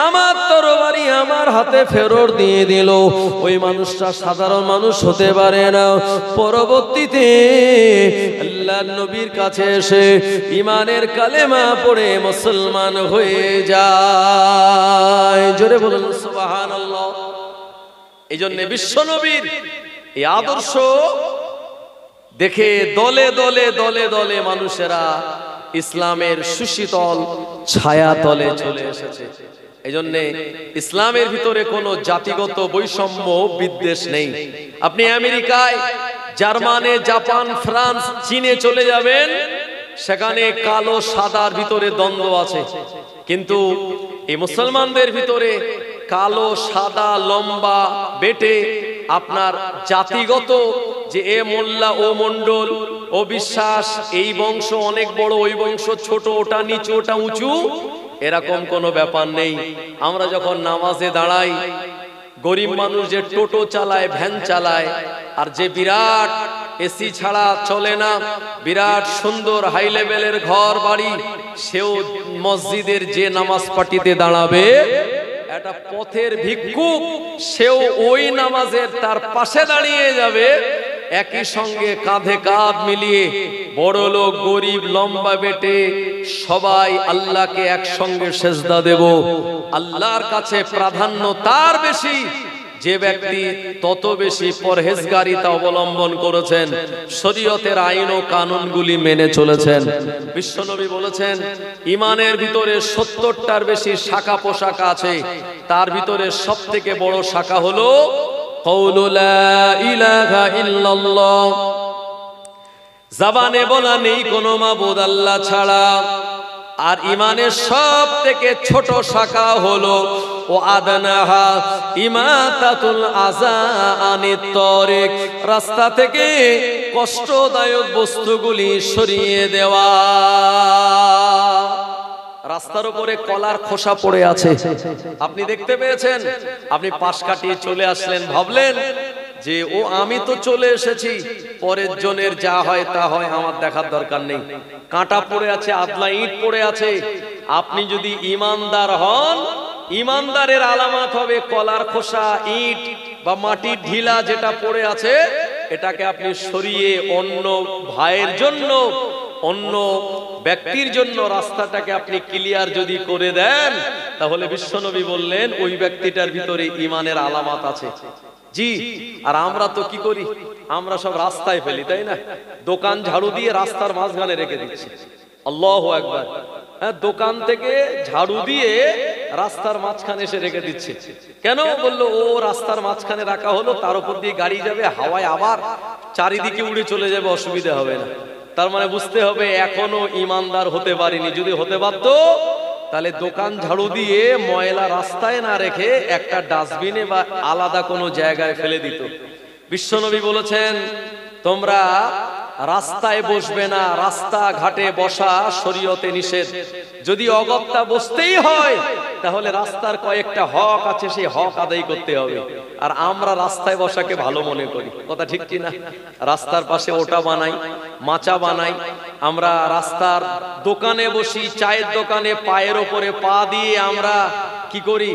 আমার তরবারি আমার হাতে ফেরত দিয়ে দিল। ওই মানুষটা সাধারণ মানুষ হতে পারে না। পরবর্তীতে আল্লাহর নবীর কাছে এসে ইমানের কালেমা পড়ে মুসলমান হয়ে যায়। জোরে বলুন সুবহানাল্লাহ। এই জন্য বিশ্ব নবীর এই আদর্শ দেখে দলে দলে দলে দলে মানুষেরা ইসলামের সুশীতল ছায়া তলে চলে এসেছে। এই জন্য ইসলামের ভিতরে কোনো জাতিগত বৈষম্য বিদ্বেষ নেই। আপনি আমেরিকায়, জার্মানে, জাপান, ফ্রান্স, চীনে চলে যাবেন, সেখানে কালো সাদার ভিতরে দ্বন্দ্ব আছে, কিন্তু এই মুসলমানদের ভিতরে কালো সাদা লম্বা বেটে আপনার জাতিগত যে এ মোল্লা ও মন্ডল ও বিশ্বাস, এই বংশ অনেক বড়, ওই বংশ ছোট, ওটা নিচু ওটা উঁচু, এরকম কোনো ব্যাপার নেই। আমরা যখন নামাজে দাঁড়াই, গরিব মানুষ যে টোটো চালায়, ভ্যান চালায়, আর যে বিরাট এসি ছাড়া চলে না, বিরাট সুন্দর হাই লেভেলের ঘর বাড়ি, সেও মসজিদের যে নামাজ পার্টিতে দাঁড়াবে, একটা পথের ভিক্ষুক সেও ওই নামাজের তার পাশে দাঁড়িয়ে যাবে। একই সঙ্গে কাঁধে কাঁধ মিলিয়ে বড় লোক গরিব লম্বা বেটে সবাই আল্লাহকে একসঙ্গে সেজদা দেব। আল্লাহর কাছে প্রাধান্য তার বেশি যে ব্যক্তি তত বেশি পরহেজগারিতা অবলম্বন করেছেন, শরীয়তের আইন ও কানুনগুলি মেনে চলেছেন। বিশ্বনবী বলেছেন, ইমানের ভিতরে 70টার বেশি শাখা পোশাকা আছে, তার ভিতরে সবথেকে বড় শাখা হলো কওলু লা ইলাহা ইল্লাল্লাহ, জবানে বলা নেই কোনো মাবুদ আল্লাহ ছাড়া। আর ইমানের সব থেকে ছোট শাখা হলো ও আদনাহা ইমাতাতুল আযা আনিত তরিক, রাস্তা থেকে কষ্টদায়ক বস্তুগুলি সরিয়ে দেওয়া। রাস্তার উপরে কলার খোসা পড়ে আছে, আপনি দেখতে পেয়েছেন, আপনি পাশ কাটিয়ে চলে আসলেন, ভাবলেন যে ও আমি তো চলে এসেছি, পরের জনের যা হয় তা হয়, আমার দেখার দরকার নেই। কাঁটা পড়ে আছে, আদলা ইট পড়ে আছে। আপনি যদি ইমানদার হন, ইমানদারের আলামত হবে কলার খোসা, ইট বা মাটির ঢিলা যেটা পড়ে আছে, এটাকে আপনি সরিয়ে অন্য ভাইয়ের জন্য, অন্য ব্যক্তির জন্য রাস্তাটাকে আপনি ক্লিয়ার যদি করে দেন, তাহলে বিশ্বনবী বললেন ওই ব্যক্তিটার ভিতরে ইমানের আলামত আছে। জি, আর আমরা তো কি করি, আমরা সব রাস্তায় ফেলি, তাই না? দোকান ঝাড়ু দিয়ে রাস্তার মাঝখানে রেখে দিচ্ছি। আল্লাহু আকবার। হ্যাঁ, দোকান থেকে ঝাড়ু দিয়ে রাস্তার মাঝখানে এসে রেখে দিচ্ছে। কেন? বললো ও রাস্তার মাঝখানে রাখা হলো, তার উপর দিয়ে গাড়ি যাবে, হাওয়ায় আবার চারিদিকে উড়ে চলে যাবে, অসুবিধা হবে না। তার মানে বুঝতে হবে এখনো ইমানদার হতে পারিনি। যদি হতে পারতো তাহলে দোকান ঝাড়ু দিয়ে ময়লা রাস্তায় না রেখে একটা ডাস্টবিনে বা আলাদা কোনো জায়গায় ফেলে দিত। বিশ্বনবী বলেছেন, তোমরা রাস্তায় বসবে না, রাস্তা ঘাটে বসা শরীয়তে নিষেধ। যদি অগত্যা বসতেই হয় তাহলে রাস্তার কয়েকটা হক আছে, সেই হক আদায় করতে হবে। আর আমরা রাস্তায় বসাকে ভালো মনে করি, কথা ঠিক কিনা? রাস্তার পাশে ওটা বানাই, মাচা বানাই, আমরা রাস্তার দোকানে বসি, চায়ের দোকানে পায়ের ওপরে পা দিয়ে আমরা কি করি,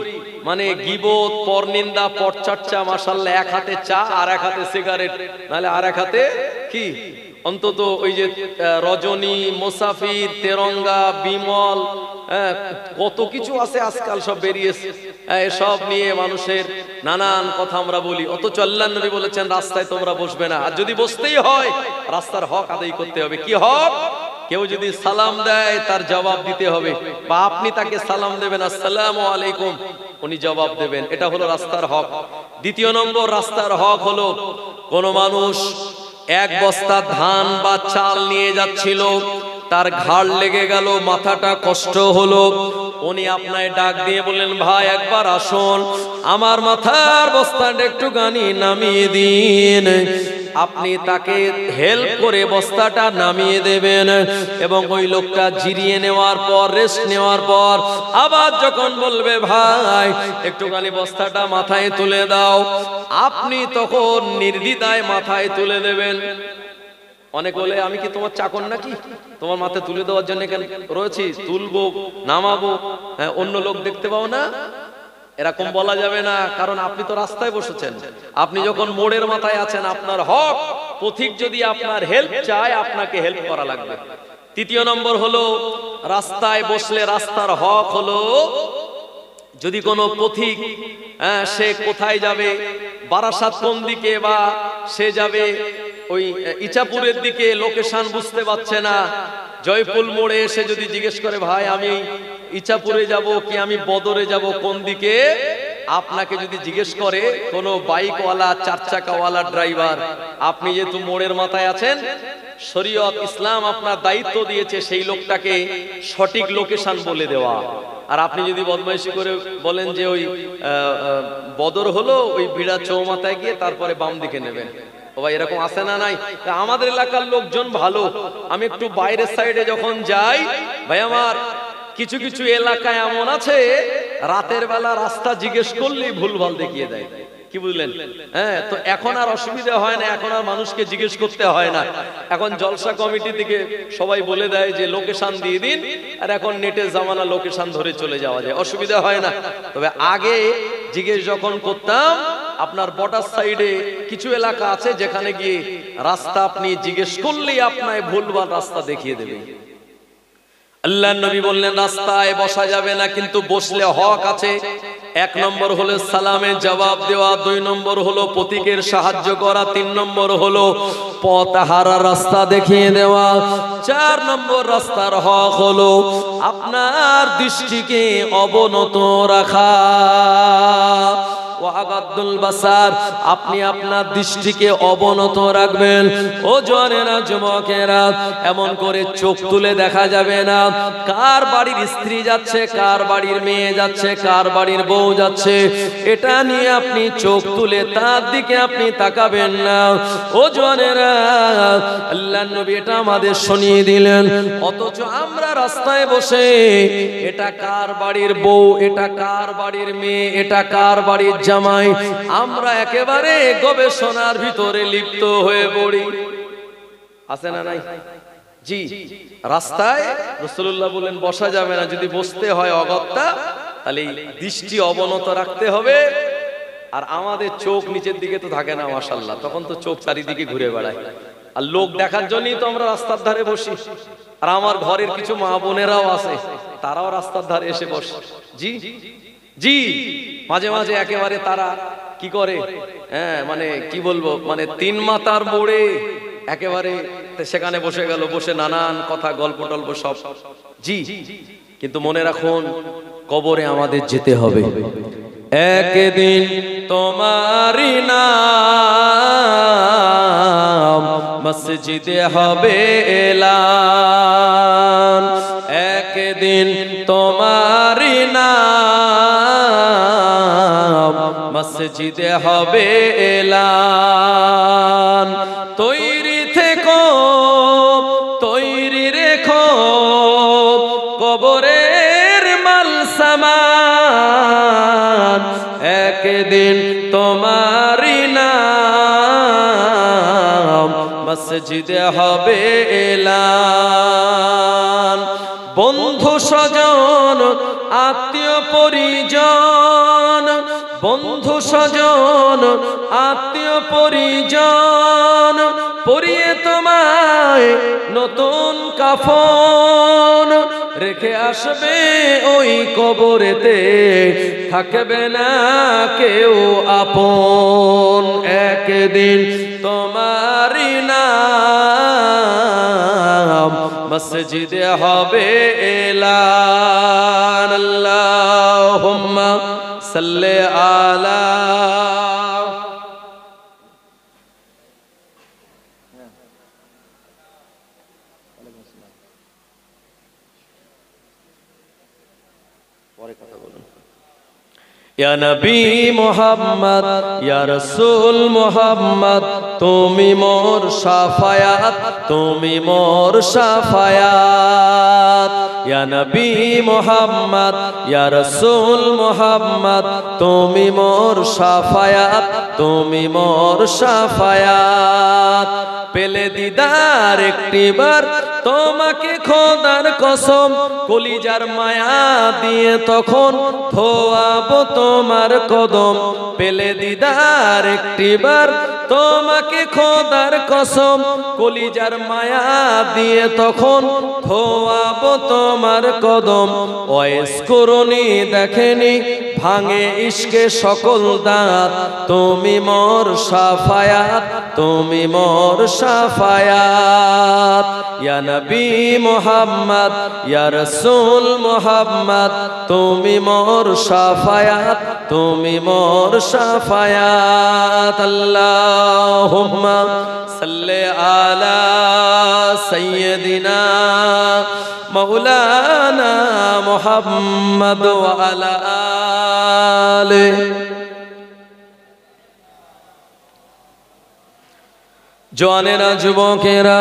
মানে গীবত, পরনিন্দা, পরচর্চা। মাশাআল্লাহ, এক হাতে চা আর এক হাতে সিগারেট, নাহলে আর এক হাতে কি অন্তত ওই যে রজনী, মুসাফির, তেরঙ্গা, বিমল, কত কিছু আছে আজকাল সব বেরিয়েছে। এসব নিয়ে মানুষের নানান কথা আমরা বলি, অথচ আল্লাহর নবী বলেছেন রাস্তায় তোমরা বসবে না। আর যদি বসতেই হয় রাস্তার হক আদায় করতে হবে। কি হক? কেউ যদি সালাম দেয় তার জবাব দিতে হবে, বা আপনি তাকে সালাম দেবেন, আসসালামু আলাইকুম, উনি জবাব দেবেন। এটা হলো রাস্তার হক। দ্বিতীয় নম্বর রাস্তার হক হলো, কোন মানুষ এক বস্তা ধান বা চাল নিয়ে যাচ্ছিল, তার ঘাড় লেগে গেল, মাথাটা কষ্ট হলো। উনি আপনায় ডাক দিয়ে বললেন, ভাই একবার আসুন, আমার মাথার বস্তাটা একটুখানি নামিয়ে দিন। আপনি তাকে হেল্প করে বস্তাটা নামিয়ে দেবেন এবং ওই লোকটা জিরিয়ে নেওয়ার পর, রেস্ট নেওয়ার পর আবার যখন বলবে ভাই একটুখানি বস্তাটা মাথায় তুলে দাও, আপনি তখন নির্দ্বিধায় মাথায় তুলে দেবেন। অনেক বলে, আমি কি তোমার চাকর নাকি, তোমার মাথায় তুলে দেওয়ার জন্য কেন রয়েছি, তুলবো নামাবো, হ্যাঁ অন্য লোক দেখতে পাও না? এরকম বলা যাবে না, কারণ আপনি তো রাস্তায় বসেছেন। আপনি যখন মোড়ের মাথায় আছেন, আপনার হক, পথিক যদি আপনার হেল্প চায় আপনাকে হেল্প করা লাগবে। তৃতীয় নম্বর হলো, রাস্তায় বসলে রাস্তার হক হলো, যদি কোনো পথিক সে কোথায় যাবে, বারাসাত কোন দিকে, বা সে যাবে ওই ইচাপুরের দিকে, লোকেশন বুঝতে পারছে না, জয়পুর মোড়ে এসে যদি জিজ্ঞেস করে ভাই আমি ইচাপুরে যাব কি আমি বদরে যাব কোন দিকে, আপনাকে যদি জিজ্ঞেস করে কোনো বাইকওয়ালা, চার চাকাওয়ালা ড্রাইভার, আপনি যেহেতু মোড়ের মাথায় আছেন, শরীয়ত ইসলাম আপনার দায়িত্ব দিয়েছে সেই লোকটাকে সঠিক লোকেশন বলে দেওয়া। আর আপনি যদি বদমাইশি করে বলেন যে ওই বদর হলো ওই বিড়া চৌমাথায় গিয়ে তারপরে বাম দিকে নেবেন, ও ভাই এরকম আছে না নাই? আমাদের এলাকার লোকজন ভালো, আমি একটু বাইরের সাইডে যখন যাই ভাই, আমার কিছু কিছু এলাকায় এমন আছে রাতের বেলা রাস্তা জিজ্ঞেস করলেই ভুলভাল দেখিয়ে দেয়, কি বুঝলেন? হ্যাঁ, তো এখন আর অসুবিধা হয় না, এখন আর মানুষকে জিজ্ঞেস করতে হয় না। এখন জলসা কমিটি থেকে সবাই বলে দেয় যে লোকেশন দিয়ে দিন, আর এখন নেটের জামানা, লোকেশন ধরে চলে যাওয়া যায়, অসুবিধা হয় না। তবে আগে জিজ্ঞেস যখন করতাম, আপনার বর্ডার সাইডে কিছু এলাকা আছে যেখানে গিয়ে রাস্তা আপনি জিজ্ঞেস করলেই আপনায় ভুলভাল রাস্তা দেখিয়ে দেবে। আল্লাহর নবী বললেন রাস্তায় বসা যাবে না, কিন্তু বসলে হক আছে। এক নম্বর হলো সালামের জবাব দেওয়া, দুই নম্বর হলো পথিকের সাহায্য করা, তিন নম্বর হলো পথ হারা রাস্তা দেখিয়ে দেওয়া, চার নম্বর রাস্তার হক হলো আপনার দৃষ্টিকে অবনত রাখা। ওয়াগাদ্দুল বাসার, আপনি আপনার দৃষ্টিকে অবনত রাখবেন। ও জওয়ানেরা, যুবকেরা, এমন করে চোখ তুলে দেখা যাবে না কার বাড়ির স্ত্রী যাচ্ছে, কার বাড়ির মেয়ে যাচ্ছে, কার বাড়ির বউ যাচ্ছে, এটা নিয়ে আপনি চোখ তুলে তার দিকে আপনি তাকাবেন না। ও জওয়ানেরা, আল্লাহর নবী এটা আমাদের শুনিয়ে দিলেন, অথচ আমরা রাস্তায় বসে এটা কার বাড়ির বউ, এটা কার বাড়ির মেয়ে, এটা কার বাড়ির জামাই, আমরা একেবারে গবেষণার ভিতরে লিপ্ত হয়ে পড়ি। আছে না নাই? জি, রাস্তায় রাসূলুল্লাহ বলেন বসা যাবে না, যদি বসতে হয় অগত্যা, তাহলে দৃষ্টি অবনত রাখতে হবে। আর আমাদের চোখ নিচের দিকে তো থাকে না মাশাআল্লাহ, তখন তো চোখ চারিদিকে ঘুরে বেড়ায়, আর লোক দেখার জন্যই তো আমরা রাস্তার ধারে বসি। আর আমার ঘরের কিছু মা বোনেরাও আছে, তারাও রাস্তার ধারে এসে বসে। জি জি, মাঝে মাঝে একেবারে তারা কি করে, হ্যাঁ মানে কি বলবো, মানে তিন মাথার মোড়ে একেবারে সেখানে বসে গেল, বসে নানান কথা গল্প টল্প সব। জি, কিন্তু মনে রাখুন কবরে আমাদের যেতে হবে, একদিন তোমারই নাম মসজিদে হবে এলান, একদিন তোমারই নাম মসজিদে হবে এলান। তৈরি থেকো, তৈরি রেখো কবরের মাল সামান, একদিন তোমারই নাম মসজিদে হবে এলান। বন্ধু স্বজন আত্মীয় পরিজন, বন্ধু স্বজন আত্মীয় পরিজন পরিয়ে তোমায় নতুন কাফন রেখে আসবে ওই কবরেতে, থাকবে না কেউ আপন, একদিন তোমারই নাম মসজিদে হবে এলান। আল্লাহুম্মা সাল্লি আলা ইয়া নবী মুহাম্মদ ইয়া রাসূল মুহাম্মদ তুমি মোর শাফায়াত তুমি মোর শাফায়াত ইয়া নবী মুহাম্মদ ইয়া রাসূল মুহাম্মদ তুমি মোর শাফায়াত তুমি মোর শাফায়াত পেলে দিদার একটিবার তোমাকে খোদার কসম কলিজার মায়া দিয়ে তখন ধোয়াবো তোমার কদম পেলে দিদার একটিবার তোমাকে খোদার কসম কলিজার মায়া দিয়ে তখন ধোয়াবো তোমার কদম ওয়েস করুনি দেখেনি ভাঙে ইশকে সকল দাঁত তুমি মোর শাফায়াত তুমি মোর শাফায়াত ইয়া নবী মুহাম্মদ ইয়া রাসূল মুহাম্মদ তুমি মোর শাফায়াত তুমি মোর শাফায়াত আল্লাহুম্মা সাল্লি আলা সাইয়্যিদিনা মাওলানা মুহাম্মদ ওয়া আলা আলিহি জওয়ানেরা যুবকেরা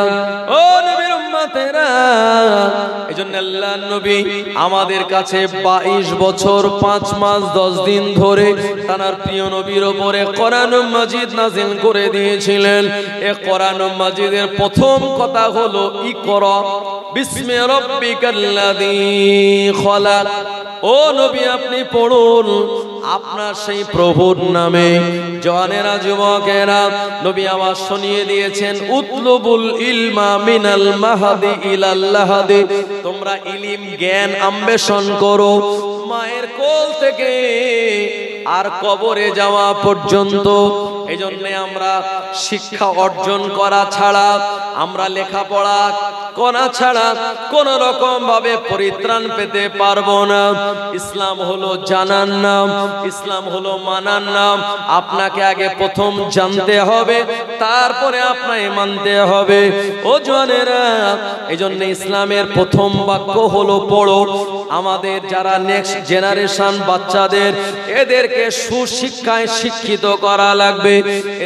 ও নবীর উম্মতেরা এজন্য আল্লাহর নবী আমাদের কাছে 22 বছর 5 মাস 10 দিন ধরে তার প্রিয় নবীর উপরে কোরআনুল মাজিদ নাযিল করে দিয়েছিলেন এই কোরআনুল মাজিদের প্রথম কথা হলো ইকরা বিসমি রাব্বিকাল্লাযী খলাক ও নবী আপনি পড়ুন আপনার সেই প্রভুর নামে জওয়ানেরা যুবকেরা নবী আওয়াজ শুনিয়ে দিয়েছেন উতলুবুল ইলমা মিনাল মাহাদি ইলাল লাহাদি তোমরা ইলম জ্ঞান অন্বেষণ করো মায়ের কোল থেকে আর কবরে যাওয়া পর্যন্ত এজন্য আমরা শিক্ষা অর্জন করা ছাড়া আমরা লেখাপড়া করা ছাড়া কোন রকম ভাবে পরিত্রাণ পেতে পারবো না ইসলাম হলো জানার নাম ইসলাম হলো মানার নাম আপনাকে আগে প্রথম জানতে হবে তারপরে আপনাকে মানতে হবে ও জওয়ানেরা এজন্য ইসলামের প্রথম বাক্য হলো পড়ো আমাদের যারা নেক্সট জেনারেশন বাচ্চাদের এদেরকে সুশিক্ষায় শিক্ষিত করা লাগবে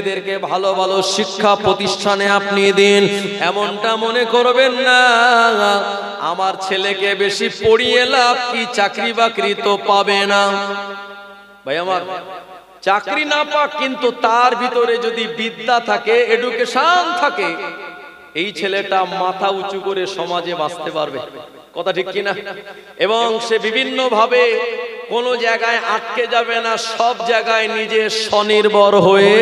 এদেরকে ভালো ভালো শিক্ষা প্রতিষ্ঠানে আপনি দিন এমনটা মনে করবেন না আমার ছেলেকে বেশি পড়িয়ে লাভ কি চাকরি বাকরি তো পাবে না ভাই আমার চাকরি না পাক কিন্তু তার ভিতরে যদি বিদ্যা থাকে এডুকেশন থাকে এই ছেলেটা মাথা উঁচু করে সমাজে বাঁচতে পারবে কথা ঠিক কিনা এবং সে বিভিন্ন ভাবে কোন জায়গায় আটকে যাবে না সব জায়গায় নিজে স্বনির্ভর হয়ে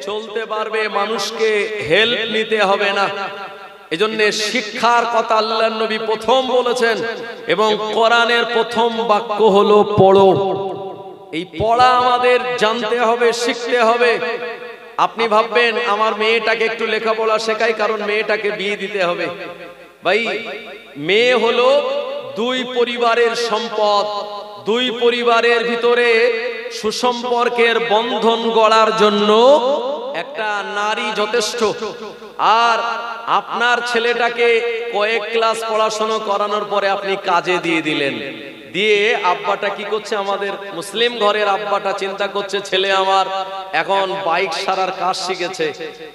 চলতে পারবে মানুষকে হেল্প নিতে হবে না এজন্য শিক্ষার কথা আল্লাহর নবী প্রথম বলেছেন এবং কোরআনের প্রথম বাক্য হলো পড়ো এই পড়া আমাদের জানতে হবে শিখতে হবে আপনি ভাববেন আমার মেয়েটাকে একটু লেখাপড়া শেখাই কারণ মেয়েটাকে বিয়ে দিতে হবে ভাই মেয়ে হলো দুই পরিবারের সম্পদ দুই পরিবারের ভিতরে সুসম্পর্কের বন্ধন গড়ার জন্য একটা নারী যথেষ্ট আর আপনার ছেলেটাকে কয়েক ক্লাস পড়াশোনা করানোর পরে আপনি কাজে দিয়ে দিলেন দিয়ে আব্বাটা কি করছে আমাদের মুসলিম ঘরের আব্বাটা চিন্তা করছে ছেলে আমার এখন বাইক সারার কাজ শিখেছে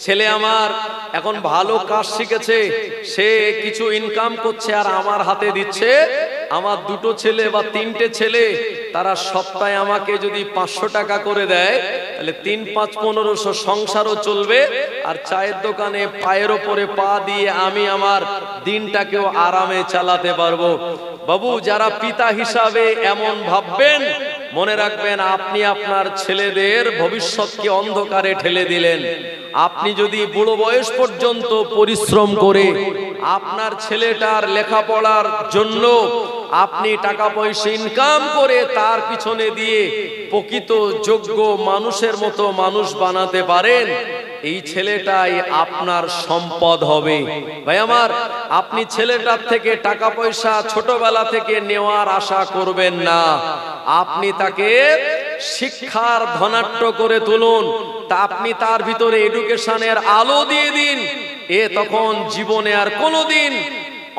ছেলে আমার এখন ভালো কাজ শিখেছে সে কিছু ইনকাম করছে আর আমার হাতে দিচ্ছে আমার দুটো ছেলে বা তিনটে ছেলে তারা সপ্তাহে আমাকে যদি 500 টাকা করে দেয় তাহলে 3-5-1500 সংসারও চলবে আর চায়ের দোকানে পায়ের ওপরে পা দিয়ে আমি আমার দিনটাকেও আরামে চালাতে পারবো বাবু যারা পিতা হিসাবে এমন ভাববেন মনে রাখবেন আপনি আপনার ছেলেদের ভবিষ্যৎকে অন্ধকারে ঠেলে দিলেন আপনি যদি বুড়ো বয়স পর্যন্ত পরিশ্রম করে আপনার ছেলেটার লেখাপড়ার জন্য আপনি টাকা পয়সা ইনকাম করে তার পিছনে দিয়ে প্রকৃত যোগ্য মানুষের মতো মানুষ বানাতে পারেন এই ছেলেটাই আপনার সম্পদ হবে ভাই আমার আপনি ছেলেটার থেকে টাকা পয়সা ছোটবেলা থেকে নেওয়ার আশা করবেন না আপনি তাকে শিক্ষার ধনাঢ্য করে তুলুন তা আপনি তার ভিতরে এডুকেশনের আলো দিয়ে দিন এ তখন জীবনে আর কোনোদিন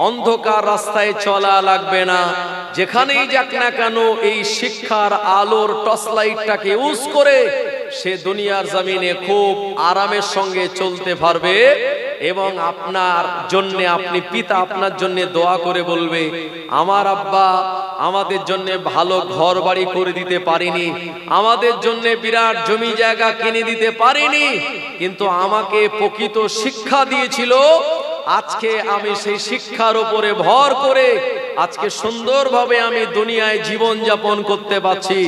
অন্ধকার রাস্তায় চলা লাগবে না, যেখানেই যাক না কেন এই শিক্ষার আলোর টর্চ লাইটটাকে ইউজ করে সে দুনিয়ার জমিনে খুব আরামের সঙ্গে চলতে পারবে। এবং আপনার জন্য, আপনি পিতা আপনার জন্য দোয়া করে বলবে, আমার আব্বা আমাদের জন্য ভালো ঘর বাড়ি করে দিতে পারিনি, আমাদের জন্য বিরাট জমি জায়গা কিনে দিতে পারিনি, কিন্তু আমাকে প্রকৃত শিক্ষা দিয়েছিল। আজকে আমি সেই শিক্ষার উপরে ভর করে আজকে সুন্দরভাবে আমি দুনিয়ায় জীবন যাপন করতে পারছি।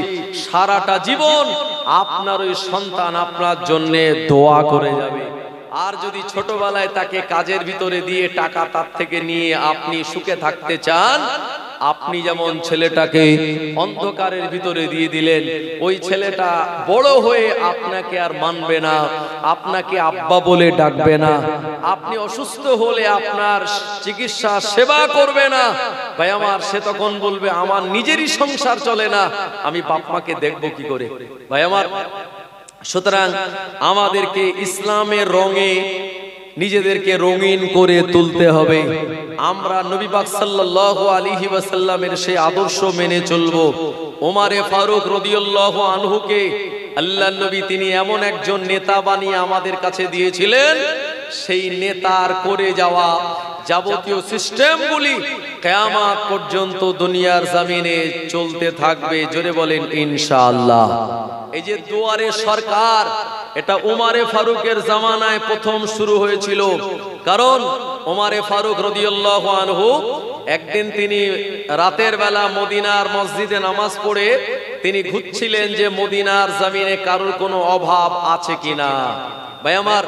সারাটা জীবন আপনার ওই সন্তান আপনার জন্য দোয়া করে যাবে। আর যদি ছোটবেলায় তাকে কাজের ভিতরে দিয়ে টাকা তার থেকে নিয়ে আপনি সুখে থাকতে চান, আপনি যেমন ছেলেটাকে অন্ধকারের ভিতরে দিয়ে দিলেন, ওই ছেলেটা বড় হয়ে আপনাকে আর মানবে না, আপনাকে আব্বা বলে ডাকবে না, আপনি অসুস্থ হলে আপনার চিকিৎসা সেবা করবে না। ভাই আমার, সে তখন বলবে আমার নিজেরই সংসার চলে না, আমি বাপ মাকে দেখবো কি করে। ভাই আমার, সুতরাং আমাদেরকে ইসলামের রঙে নিজেদেরকে রঙিন করে তুলতে হবে। আমরা নবী পাক সাল্লাল্লাহু আলাইহি ওয়াসাল্লামের সেই আদর্শ মেনে চলবো। ওমরে ফারুক রাদিয়াল্লাহু আনহুকে আল্লাহর নবী তিনি এমন একজন নেতা বানিয়ে আমাদের কাছে দিয়েছিলেন, সেই নেতার করে যাওয়া যাবতীয় সিস্টেমগুলি কিয়ামত পর্যন্ত দুনিয়ার জমিনে চলতে থাকবে। জোরে বলেন ইনশাআল্লাহ। এই যে দুয়ারে সরকার, এটা ওমরে ফারুকের জামানায় প্রথম শুরু হয়েছিল। কারণ ওমরে ফারুক রাদিয়াল্লাহু আনহু একদিন তিনি রাতের বেলা মদিনার মসজিদে নামাজ পড়ে তিনি ঘুরছিলেন যে মদিনার জমিনে কারোর কোনো অভাব আছে কিনা। ভাই আমার,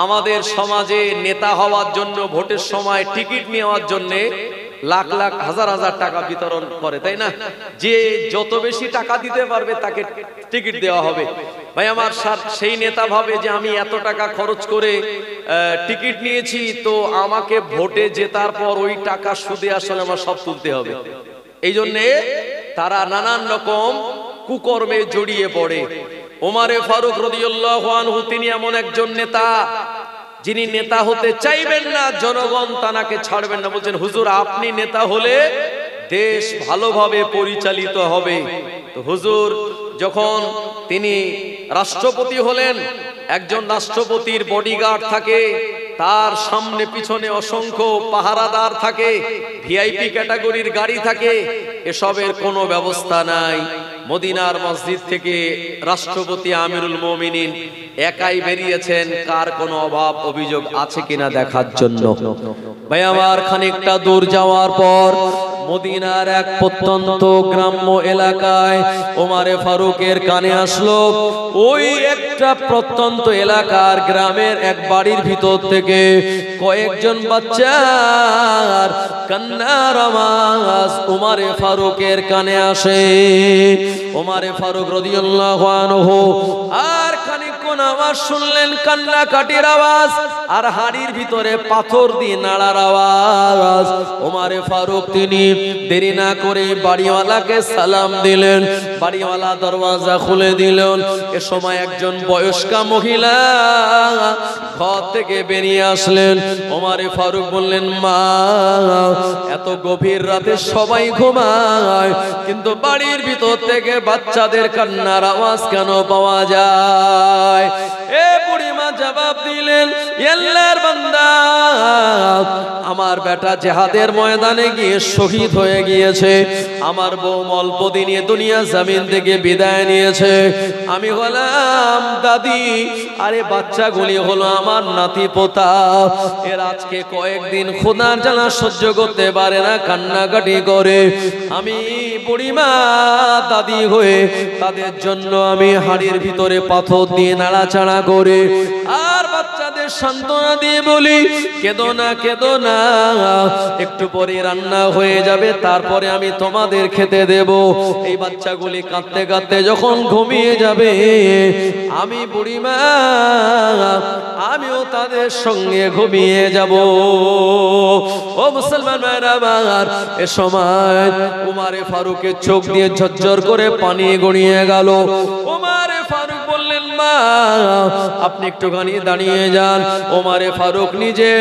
আমাদের সমাজে নেতা হওয়ার জন্য ভোটের সময় টিকিট নেওয়ার জন্য লাখ লাখ হাজার হাজার টাকা বিতরণ করে, তাই না? যে যত বেশি টাকা দিতে পারবে তাকে টিকিট দেওয়া হবে। ভাই আমার, সেই নেতা ভাবে যে আমি এত টাকা খরচ করে টিকিট নিয়েছি, তো আমাকে ভোটে জেতার পর ওই টাকা সুদে আসলে আমার সব তুলতে হবে। এই জন্যে তারা নানান রকম কুকর্মে জড়িয়ে পড়ে। ওমরে ফারুক রাদিয়াল্লাহু আনহু তিনি এমন একজন নেতা যিনি নেতা হতে চাইবেন না, জনগণ তাকে ছাড়বেন না। বলছেন, হুজুর আপনি নেতা হলে দেশ ভালোভাবে পরিচালিত হবে। তো হুজুর যখন তিনি রাষ্ট্রপতি হলেন, একজন রাষ্ট্রপতির বডিগার্ড থাকে, তার সামনে পিছনে অসংখ্য পাহারাদার থাকে, ভিআইপি ক্যাটাগরির গাড়ি থাকে, এসবের কোনো ব্যবস্থা নাই। মদিনার মসজিদ থেকে রাষ্ট্রপতি আমিরুল মুমিনিন একাই বেরিয়েছেন কার কোনো অভাব অভিযোগ আছে কিনা দেখার জন্য। ভাই আমার, খানিকটা দূর যাওয়ার পর মদিনার এক প্রত্যন্ত গ্রাম্য এলাকায় ওমরে ফারুকের কানে আসলো, ওই একটা প্রত্যন্ত এলাকার গ্রামের এক বাড়ির ভিতর থেকে কয়েকজন বাচ্চার কান্নার আওয়াজ ওমরে ফারুকের কানে আসে। ওমরে ফারুক রাদিয়াল্লাহু আনহু আর খানিকক্ষণ আওয়াজ শুনলেন, কান্নাকাটির আওয়াজ আর হাড়ির ভিতরে পাথর দিয়ে নাড়ার আওয়াজ। ওমরে ফারুক তিনি দেরি না করে বাড়িওয়ালাকে সালাম দিলেন, বাড়িওয়ালা দরওয়াজা খুলে দিলেন। এ সময় একজন বয়স্কা মহিলা ঘর থেকে বেরিয়ে আসলেন। ওমরে ফারুক বললেন, মা এত গভীর রাতে সবাই ঘুমায়, কিন্তু বাড়ির ভিতর থেকে বাচ্চাদের কান্নার আওয়াজ কেন পাওয়া যায়? এ বুড়িমা জবাব দিলেন, আল্লাহর বান্দা, আমার বেটা জিহাদের ময়দানে গিয়ে শহীদ হয়ে গিয়েছে, আমার বউ অল্প দিনে দুনিয়া জমিন থেকে বিদায় নিয়েছে, আমি হলাম দাদি, আরে বাচ্চাগুলি হলো আমার নাতি পোতা। এর আজকে কয়েকদিন খোদার জ্বালা সহ্য করতে পারে না, কান্নাকাটি করে। আমি বুড়িমা দাদি হয়ে তাদের জন্য আমি হাড়ির ভিতরে পাথর দিয়ে নাড়াচাড়া করে আর বাচ্চাদের সান্ত্বনা দিয়ে বলি, কেঁদো না কেঁদো না, একটু পরে রান্না হয়ে যাবে, তারপরে আমি তোমাদের খেতে দেব। এই বাচ্চাগুলি কাঁদতে কাঁদতে যখন ঘুমিয়ে যাবে, আমি বুড়িমা আমিও তাদের সঙ্গে ঘুমিয়ে যাব। ও মুসলমান ভাইরা আমার, এ সময় ওমরে ফারুকের চোখ দিয়ে ঝরঝর করে পানি গড়িয়ে গেল। ওমরে ফারুক বললেন, আম্মা আপনি একটুখানি দাঁড়িয়ে যান। ওমরে ফারুক নিজে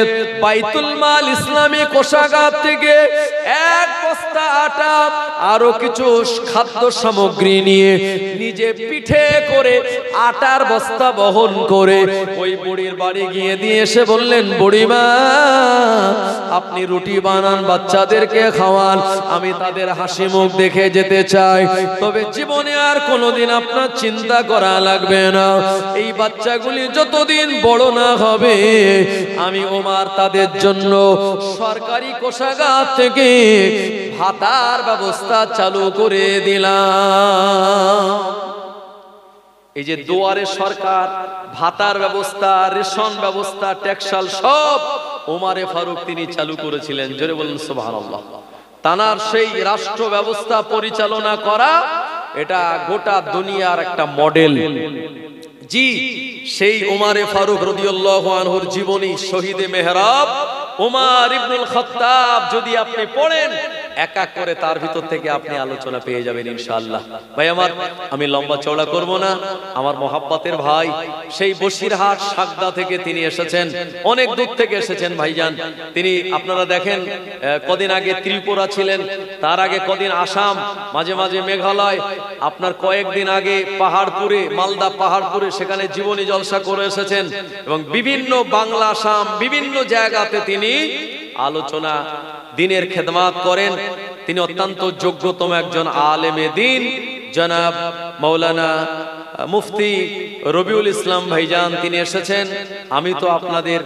বাইতুল মাল ইসলামী কোষাগার থেকে এক বস্তা আটা আরো কিছু খাদ্য সামগ্রী নিয়ে নিজে পিঠে করে আটার বস্তা বহন করে ওই বুড়ির বাড়ি গিয়ে দিয়ে এসে বললেন, বুড়িমা আপনি রুটি বানান, বাচ্চাদেরকে খাওয়ান, আমি তাদের হাসি মুখ দেখে যেতে চাই। তবে জীবনে আর কোনোদিন আপনার চিন্তা করা লাগবে না, এই বাচ্চাগুলি যতদিন বড় না হবে আমি ওমর তাদের জন্য সরকারি কোষাগার থেকে ভাতার ব্যবস্থা চালু করে দিলাম। এই যে দুয়ারে সরকার, ভাতার ব্যবস্থা, রেশন ব্যবস্থা, ট্যাক্সাল সব ওমরে ফারুক তিনি চালু করেছিলেন। জোরে বলুন সুবহানাল্লাহ। তানার সেই রাষ্ট্র ব্যবস্থা পরিচালনা করা এটা গোটা দুনিয়ার একটা মডেল। জি, সেই ওমরে ফারুক রাদিয়াল্লাহু আনহুর জীবনী শহীদে মেহরাব ওমর ইবনুল খাত্তাব যদি আপনি পড়েন এক এক করে তার ভিতর থেকে আপনি আলোচনা পেয়ে যাবেন ইনশাআল্লাহ। ভাই আমার, আমি লম্বা চওড়া করব না। আমার মহাব্বতের ভাই সেই বসিরহাট সাগদা থেকে তিনি এসেছেন, অনেক দূর থেকে এসেছেন ভাইজান। তিনি আপনারা দেখেন কদিন আগে ত্রিপুরা ছিলেন, তার আগে কদিন আসাম, মাঝে মাঝে মেঘালয়, আপনার কয়েকদিন আগে পাহাড়পুরে, মালদা পাহাড়পুরে সেখানে জীবনী জলসা করে এসেছেন এবং বিভিন্ন বাংলা আসাম বিভিন্ন জায়গাতে তিনি আলোচনা দিনের খেদমাত করেন। তিনি অত্যন্ত যোগ্যতম একজন আলেমে দ্বীন জনাব মাওলানা মুফতি রবিউল ইসলাম ভাইজান তিনি এসেছেন। আমি তো আপনাদের